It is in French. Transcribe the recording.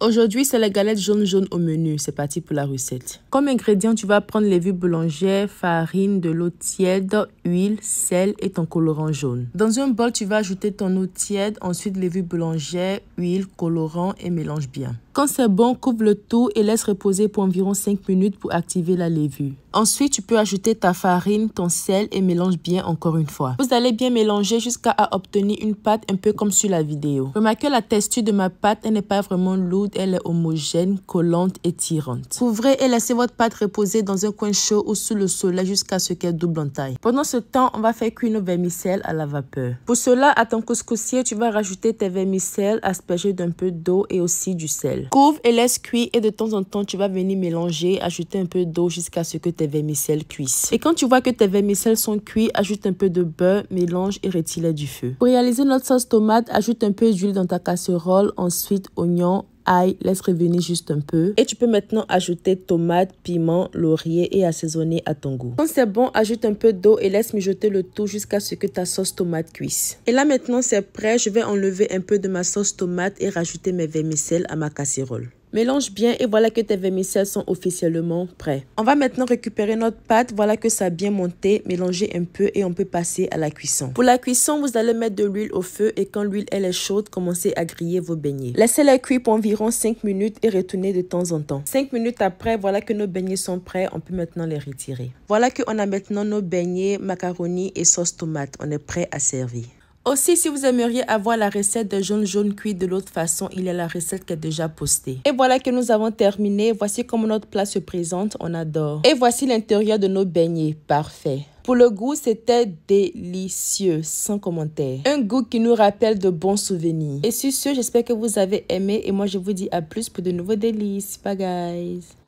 Aujourd'hui, c'est la galette jaune au menu. C'est parti pour la recette. Comme ingrédients, tu vas prendre les levures boulangères, farine, de l'eau tiède, huile, sel et ton colorant jaune. Dans un bol, tu vas ajouter ton eau tiède, ensuite levure boulangère, huile, colorant et mélange bien. Quand c'est bon, couvre le tout et laisse reposer pour environ 5 minutes pour activer la levure. Ensuite, tu peux ajouter ta farine, ton sel et mélange bien encore une fois. Vous allez bien mélanger jusqu'à obtenir une pâte un peu comme sur la vidéo. Remarquez la texture de ma pâte, elle n'est pas vraiment lourde, elle est homogène, collante et tirante. Couvrez et laissez votre pâte reposer dans un coin chaud ou sous le soleil jusqu'à ce qu'elle double en taille. Pendant ce temps, on va faire cuire nos vermicelles à la vapeur. Pour cela, à ton couscoussier, tu vas rajouter tes vermicelles aspergées d'un peu d'eau et aussi du sel. Couvre et laisse cuire et de temps en temps, tu vas venir mélanger, ajouter un peu d'eau jusqu'à ce que tes vermicelles cuissent. Et quand tu vois que tes vermicelles sont cuites, ajoute un peu de beurre, mélange et retire-les du feu. Pour réaliser notre sauce tomate, ajoute un peu d'huile dans ta casserole, ensuite oignon, ail, laisse revenir juste un peu. Et tu peux maintenant ajouter tomates, piment, laurier et assaisonner à ton goût. Quand c'est bon, ajoute un peu d'eau et laisse mijoter le tout jusqu'à ce que ta sauce tomate cuisse. Et là maintenant c'est prêt, je vais enlever un peu de ma sauce tomate et rajouter mes vermicelles à ma casserole. Mélange bien et voilà que tes vermicelles sont officiellement prêts. On va maintenant récupérer notre pâte. Voilà que ça a bien monté. Mélangez un peu et on peut passer à la cuisson. Pour la cuisson, vous allez mettre de l'huile au feu et quand l'huile elle est chaude, commencez à griller vos beignets. Laissez-les cuire pour environ 5 minutes et retournez de temps en temps. 5 minutes après, voilà que nos beignets sont prêts. On peut maintenant les retirer. Voilà qu'on a maintenant nos beignets, macaroni et sauce tomate. On est prêt à servir. Aussi, si vous aimeriez avoir la recette de jaune cuit de l'autre façon, il y a la recette qui est déjà postée. Et voilà que nous avons terminé. Voici comment notre plat se présente. On adore. Et voici l'intérieur de nos beignets. Parfait. Pour le goût, c'était délicieux, sans commentaire. Un goût qui nous rappelle de bons souvenirs. Et sur ce, j'espère que vous avez aimé. Et moi, je vous dis à plus pour de nouveaux délices. Bye guys.